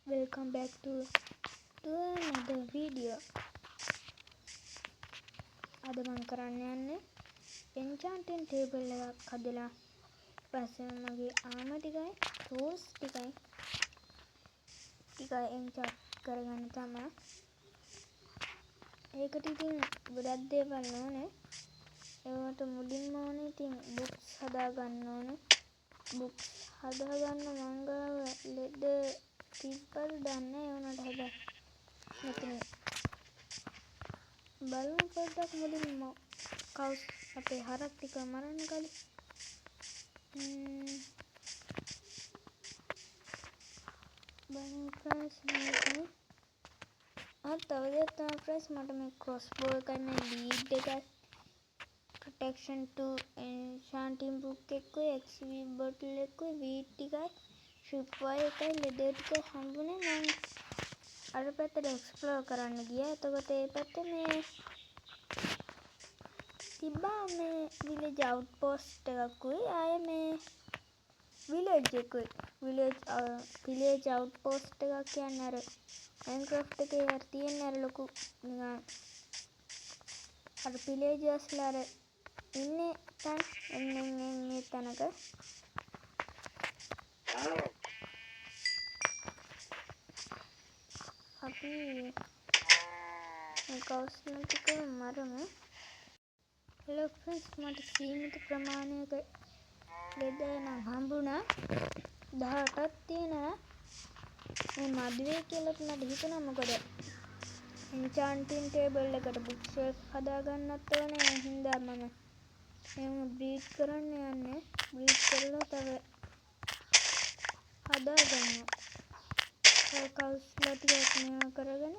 Welcome back to another video. අද මම කරන්න යන්නේ enchanting table එකක් හදලා පස්සේ මගේ armor ටිකයි tools ටිකයි enchant කරගන්න තමයි. ඒකට ඉතින් ගොඩක් දේවල් ඕනේ. ඒවට මුලින්ම ඕනේ ඉතින් books හදා ගන්න ඕනේ. books හදාගන්න මංගාව ලෙඩ තිබ්බද දන්නේ උනට හදා මෙතන බලමු පොඩ්ඩක් මුලින්ම කවුස් අපේ හරක් ටික මරන්න කලින් බලමු ෆ්‍රෙන්ඩ්ස් මේකයි තව දෙයක් තමයි ෆ්‍රෙන්ඩ්ස් මට මේ crossbow එකයි මේ lead එකයි protection to enchanting book එකයි XP bottle එකයි wheat ටිකයි tripwire එකයි leather ටික හම්බුනේ මම අර පැත්තට එක්ස්ප්ලෝර් කරන්න ගියා. එතකොට ඒ පැත්තේ මේ තිබ්බා මේ විලේජ් අවුට්පෝස්ට් එකකුයි ආයේ මේ විලේජ් එකකුයි. විලේජ් අවුට්පෝස්ට් එකක් කියන්නේ අර මයින්ක්‍රාෆ්ට් එකේ අර තියෙන අර ලොකු නිකන් අර විලේජර්ස්ලා අර ඉන්නේ තැන එන්නේ තැනක අපි මේ කවුස්න ටික මරමු. හෙලෝ ෆ්‍රෙන්ඩ්ස් මට සීමිත ප්‍රමාණයක ලෙඩ නම් හම්බුණා 18ක් තියෙනවා. මේ මදුවේ කියලාත් මට හිතුණා මොකද enchanting table එකට book shelf හදාගන්නත් ඕනේ. ඒ හින්දා මම එහෙම breed කරන්න යන්නේ. breed කරලා තව හදාගන්නවා. කවුස්ලා ටිකක් මේවා කරගෙන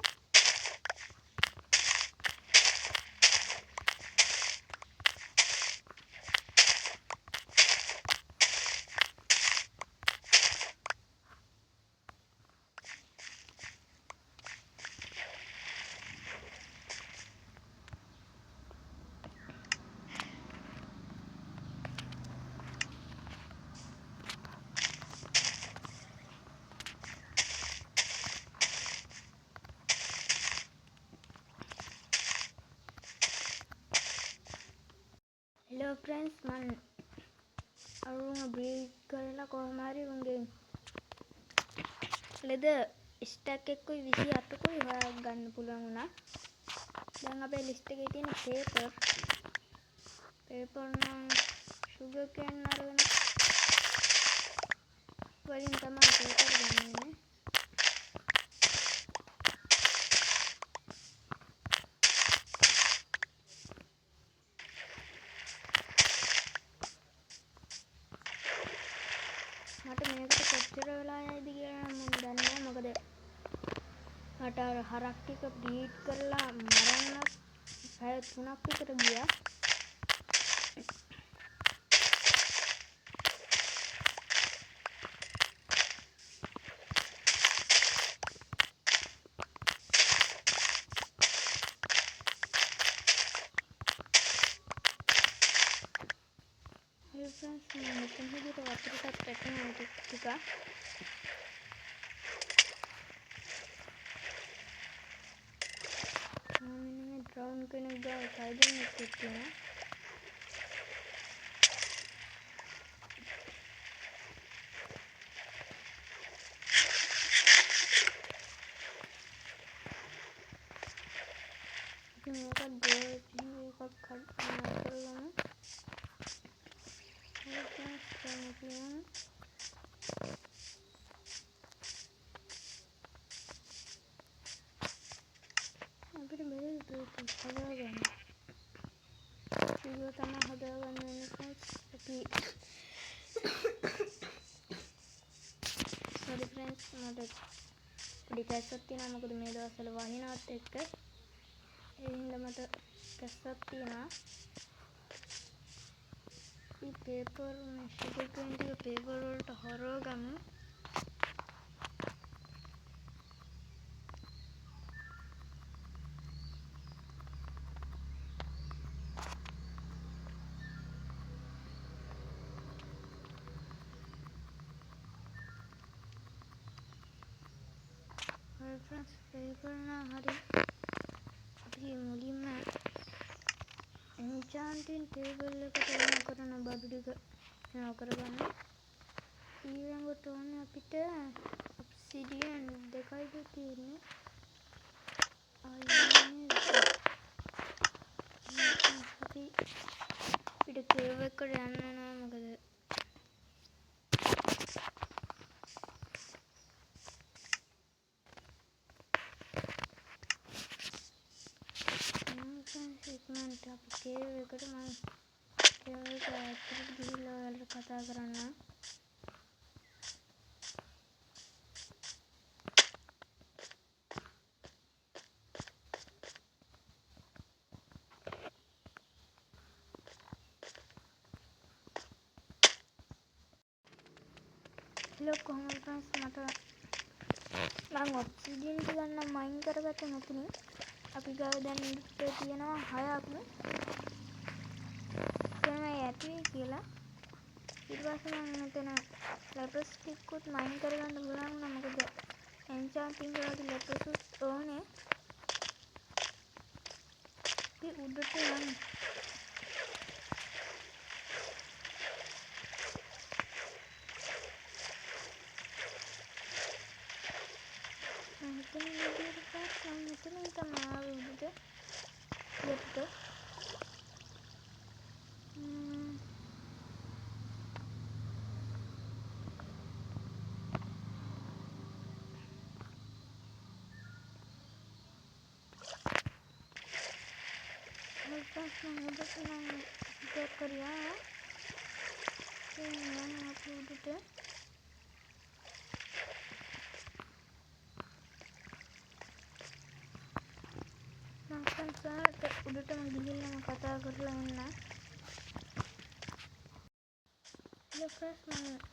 හෙලෝ ෆ්‍රෙන්ඩ්ස් මම අරුම බ්‍රීඩ් කරලා කොහොම හරි උන්ගෙන් ලෙදර් ස්ටැක් එකකුයි 28කුයි හොයා ගන්න පුළුවන් වුණා. දැන් අපේ ලිස්ට් එකේ තියෙන පේපර් නම් sugar cane අරගෙන වලින් තමයි පේපර් ගන්නේ. මට මේකට කොච්චර වෙලා යයිද කියලා මම දන්නේ නැහැ. මොකද මට අර හරක් ටික බ්‍රීඩ් කරලා මරන්න පැය 3ක් විතර ගියා. ෆ්‍රෙන්ඩ්ස් මම මෙතන විදිහට වතුරටත් පැටවෙනවා ටික මම මේ ඩ්‍රෝන් කෙනෙක් ගාව සයිඩින් එකක් තියෙනවා. ඉතින් මේක ගෝල් එකක් කරගන්න අපිට බැරි දෙයක් හදාගන්න. ඒක තමයි හදාගන්න ඕනේ අපි. sorry friends මට පොඩි කැස්සක් තියෙනවා. මොකද මේ දවස්වල වහිනාත් එක්ක ඒ හින්දා මට කැස්සක් තියෙනවා. මේ පේපර් මේ sugar cane ටික පේපර් වලට හොරව ගමු. friends play කරනවා හරි අපි මුලින්ම enchanting table එකට එන කරන බඩු ටික එනවා කරගන්න ඊළඟට ඕනේ අපිට obsidian දෙකයිද තියෙන්නේ අපි පිට කේව් එකට යන්න නෑ මොකද ඉක්මනට අපි කේව් එකට මම කේව් එකට ඇතුළට ගිහිල්ලා ඔයාලට කතා කරන්න look කොහොමද friends මට මම ඔබ්සිඩියන් ටික ගන්න මයින් කරගත්ත නැතිනේ අපි ගාව දැන් ඉන්ඩස්ට්‍රි තියෙනවා 6ක් තමයි ඇති කියලා ඊට පස්සේ මම මෙතන ලෙපස් ටිකකුත් මයින් කරගන්න පුළුවන් නම් මොකද එන්චාන්ටිං කරලා ලෙපස් ඕනේ අපි උඩට යන්න මෙතන විදියට පස්සේ මෙතන තමයි ආවේ උඩට ලෙප්ට Pasang udah senang buat kerja yang aku udah makan saat udah menggigil sama kata kerjanya ya fresh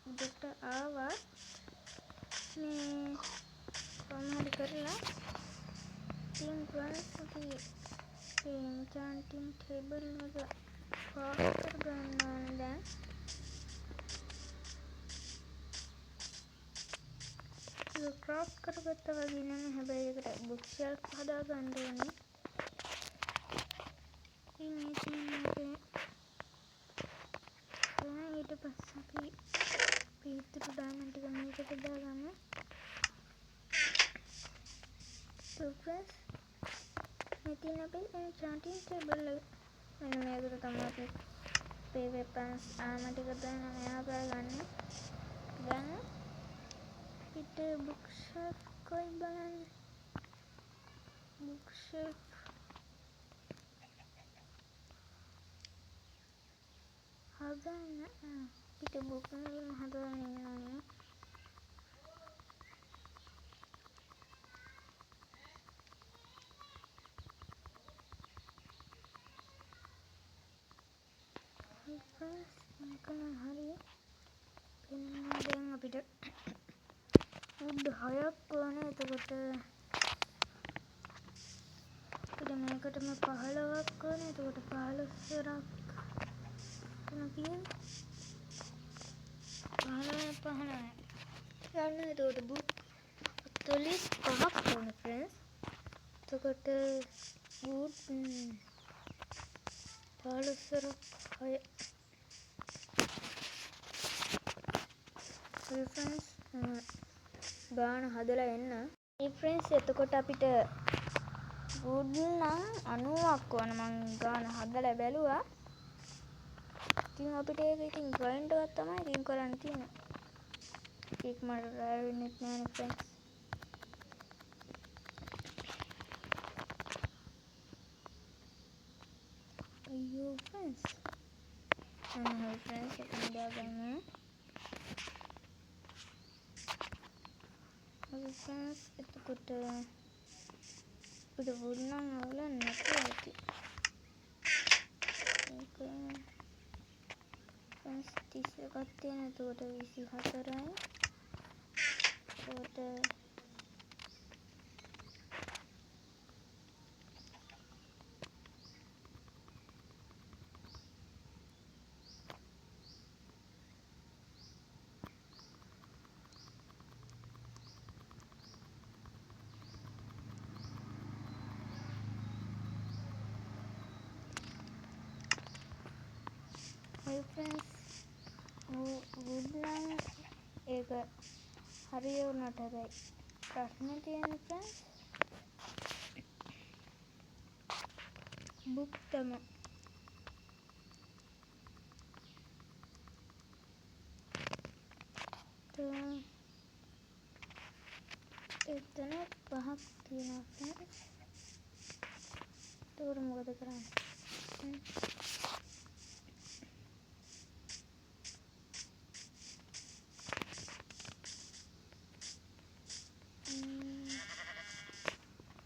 udah awal nih kamu di kerja tim berarti enchanting table එක craft කරගන්න ඕනේ දැන් ඒක craft කරගත්තා වගේ නෙමෙයි හැබැයි ඒකට book shelf හදාගන්න ඕනේ ඉතින් ඊට පස්සේ අපි පීතුරු ඩයමන්ඩ් ටික මේකට දාගන්න so friends metin අපි enchanting table එක මෙන්න මේකට තමයි අපි අපේ weapons armor ටික දාන්න මෙහා ගන්න දැන් පිට bookshelf කොයි බලන්න bookshelf හදන්න පිට book වලින් හදන්න ඕනේ friends මේකන හරි එන්න දැන් අපිට wood 6ක් ඕනේ එතකොට අපිට මේකටම 15ක් ඕනේ එතකොට 15 වරක් එන 15 ගන්න එතකොට book 45ක් ඕනේ friends එතකොට wood 15 6 friends ගාන හදලා එන්න මේ friends එතකොට අපිට wood නම් 90ක් ඕන මං ගාන හදලා බැලුවා ඉතින් අපිට ඒක ඉතින් grind එකක් තමයි ඉතින් කරන්න තියෙන්නේ ඒක මට රෑ වෙන්නේ නැහැ friends අයියෝ friends friends එක දාගන්න friends එතකොට අපිට wood නම් අවුලක් නැතුව ඇති ඒක friends 31ක් තියෙන එතකොට 24යි එතකොට friends wood නම් ඒක හරිය වුණාට හැබැයි ප්‍රශ්නේ තියෙන්නේ friends book තමයි එතන පහක් තියෙනවා friends ඒක මොකද කරන්නේ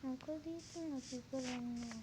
මොකද ඉතින් අපි කරන්නේ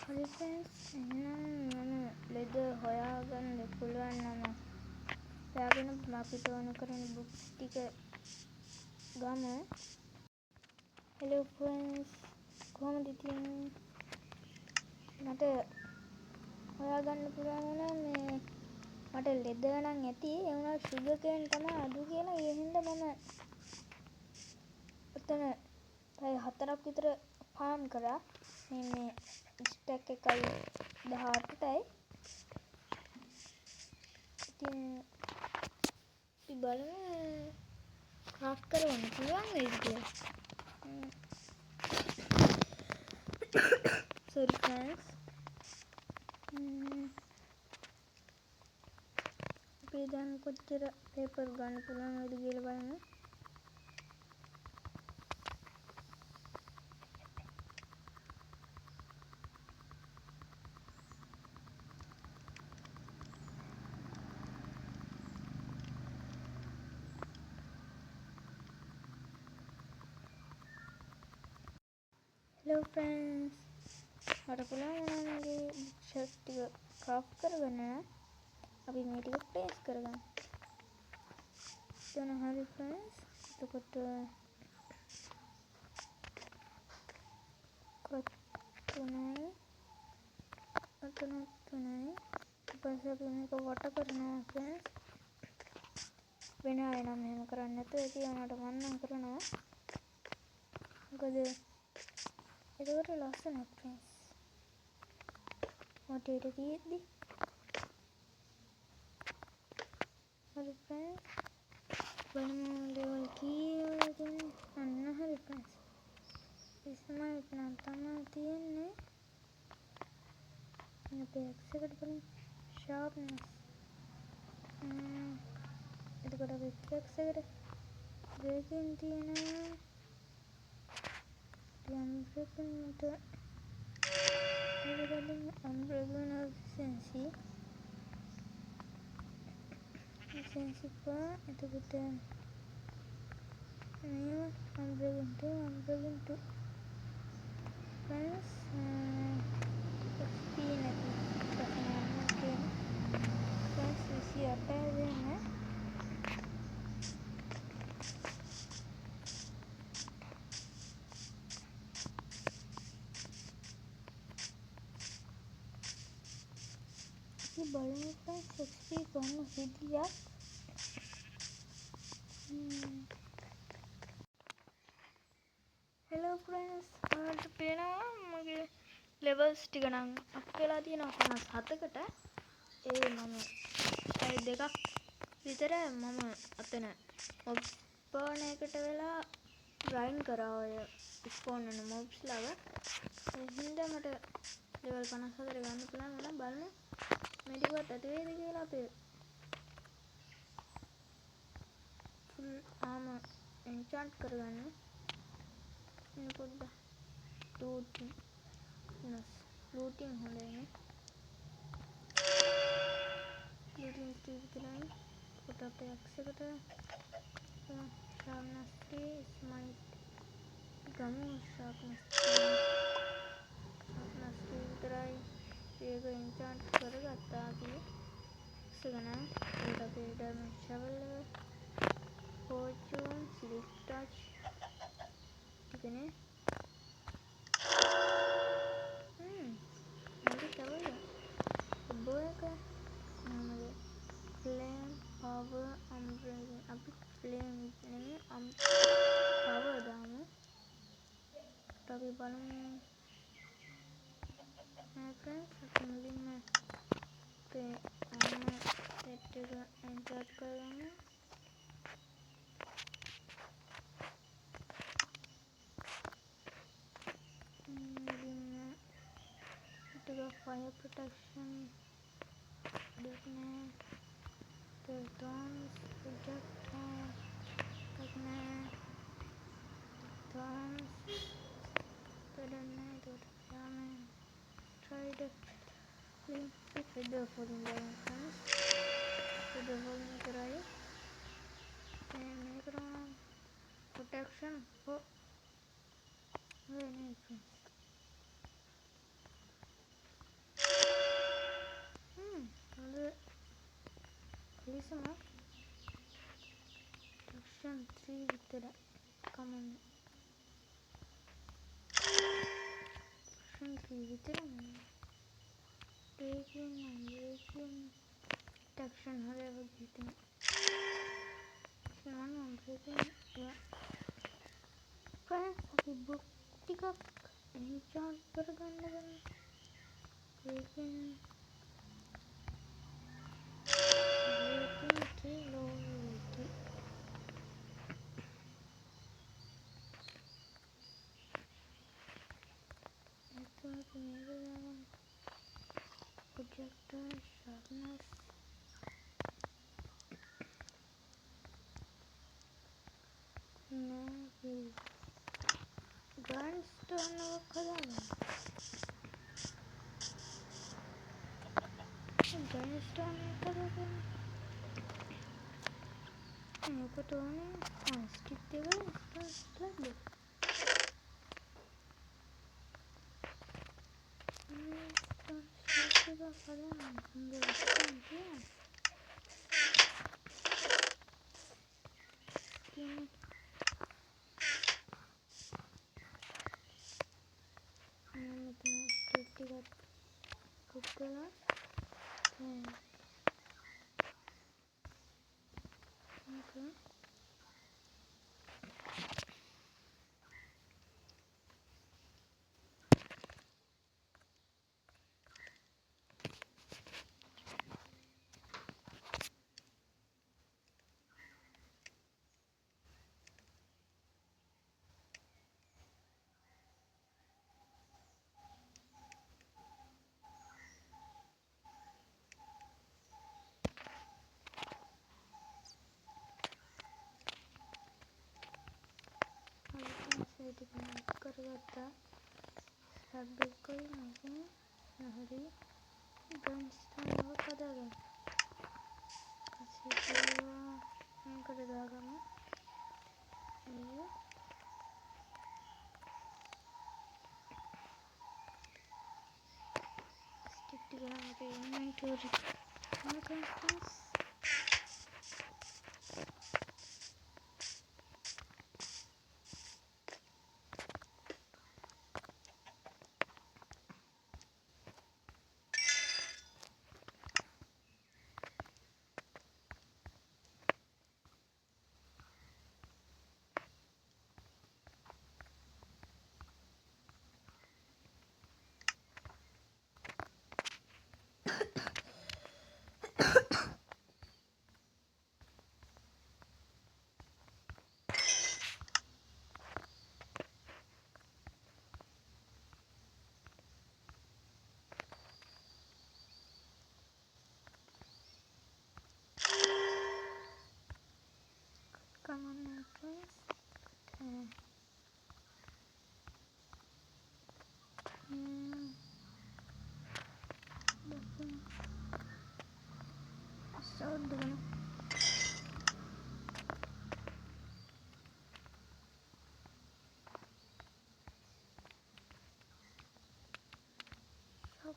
හරි friends එහෙනම් මම ලෙද හොයාගන්න පුළුවන් නම් හොයාගෙන අපිට ඕන කරන බුක්ස් ටික ගමු hello friends කොහොමද ඉතින් මට හොයාගන්න පුළුවන් වුණා මේ මට ලෙද නම් ඇති ඒ වුණා sugar cane තමයි අඩු කියලා ඒ හින්දා මම ඔතන පැය 4ක් විතර farm කරා මේ ස්ටැක් එකයි 18ටයි ඉතින් අපි බලමු ක්‍රාෆ්ට් කරන්න පුළුවන් වෙයිද කියලා sorry friends අපි දැන් කොච්චර පේපර් ගන්න පුළුවන් වෙයිද කියලා බලමු hello friends මට පුළුවන් වුණා මගේ ෂර්ට් ටික ක්‍රාෆ්ට් කරගන්න අපි මේ ටික ප්ලේස් කරගන්න එතන හරි friends එතකොට තුනයි අතන තුනයි ඊපස්සේ අපි මේක වට කරනවා friends වෙන අය නම් එහෙම කරන්නේ නැතුව ඒකනට මම නම් කරනවා මොකද ඒකට ලස්සනක් friends වටේට තියෙද්දි හරි friends බලමු ලෙවල් කීයද අන්න හරි friends ඉස්මයිට් නම් තමයි තියෙන්නේ අපි x එකට බලමු sharpness එතකොට අපි x එකට breaking තියෙනවා unbreakable efficiency එතකොට මේ unbreakable friends XP නැති ප්‍රශ්නයක් තියෙනවා friends 28 වෙන බලමු friends XP ගන්න විදියක්. hello friends ඔයාලට පේනවා මගේ levels ටික නම් අප් වෙලා තියෙනවා 57කට. ඒ මම ස්ලයිඩ් දෙකක් විතර මම අතන ස්පෝන් එකට වෙලා ග්‍රයින්ඩ් කරා ඔය ස්පෝන් වෙන මොබ්ස් ලාව. ඒ හින්දා මට level 54 ගන්න පුළුවන් වෙනවා. බලමු මේ ටිකවත් ඇති වෙයිද කියලා. අපේ full armor enchant කරගන්න. ඉන්න පොඩ්ඩක් looting හොඳයි නේ. looting විතරයි. කොට අපේ X එකට sharpness 3 smite ගමු. sharpness 3 විතරයි. ඒක enchant කරගත්තා අපි. X එක නෑ. ඒකට අපේ damage shovel එක fortune silk touch ඉතනේ. මගේ shovel එක bow එක නමද flame power umbrella. අපි flame නෙමෙයි power දාමු. අපි බලමු නෑ friends අපි මුලින්ම අපේ armor set එක enchant කරගමු. fire protection definite the thorns projectile definite thorns definite damage try the link feather falling down friends. feather falling karai මේක කරනවා protection for friends. Listen up. Section 3 විතර common. Section 3 විතරනේ. taking protection හරි වගේ හිතෙනවා. නෝන breaking yeah. friends අපි book ටිකක් enchant කරගන්න ගන්න. breaking projector sharpness navy gunstone කරගන්න. gunstone කරගන්න. මේකට ඕනේ ස්ටික් එක ස්ලැබ් එක. කරගත්තා. ස්ලැබ් එක මම හරි gunstone එක හදාගන්න. පස්සේ මේකට දාගමු. ස්ටික් ටික අපේ inventory එකකට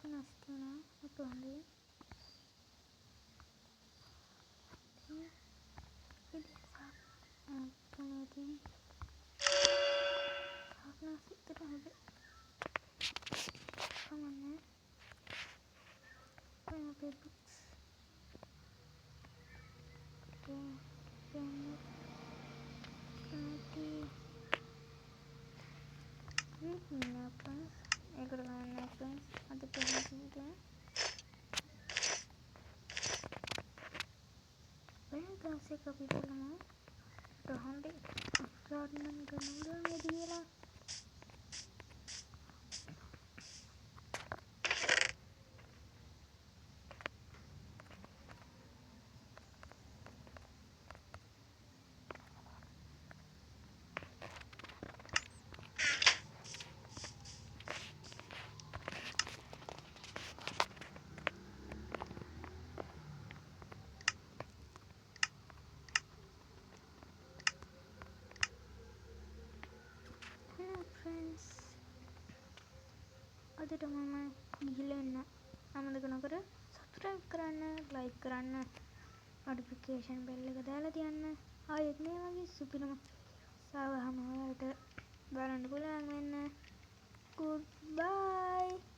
nastina itu handi ini kemudian nasi terus habis kemana kayak bebek kemudian ini apa ekor mana friends ada tulis itu banyak kasih kopi pulang udah hampir karena udah media lah friends ada mama gila nak आम्हाला नगर subscribe कराना like कराना notification bell එක දාලා තියන්න ආයෙත් මේ වගේ සුපිරම සාවහම වලට බලන්න පුළුවන් වෙන්න good bye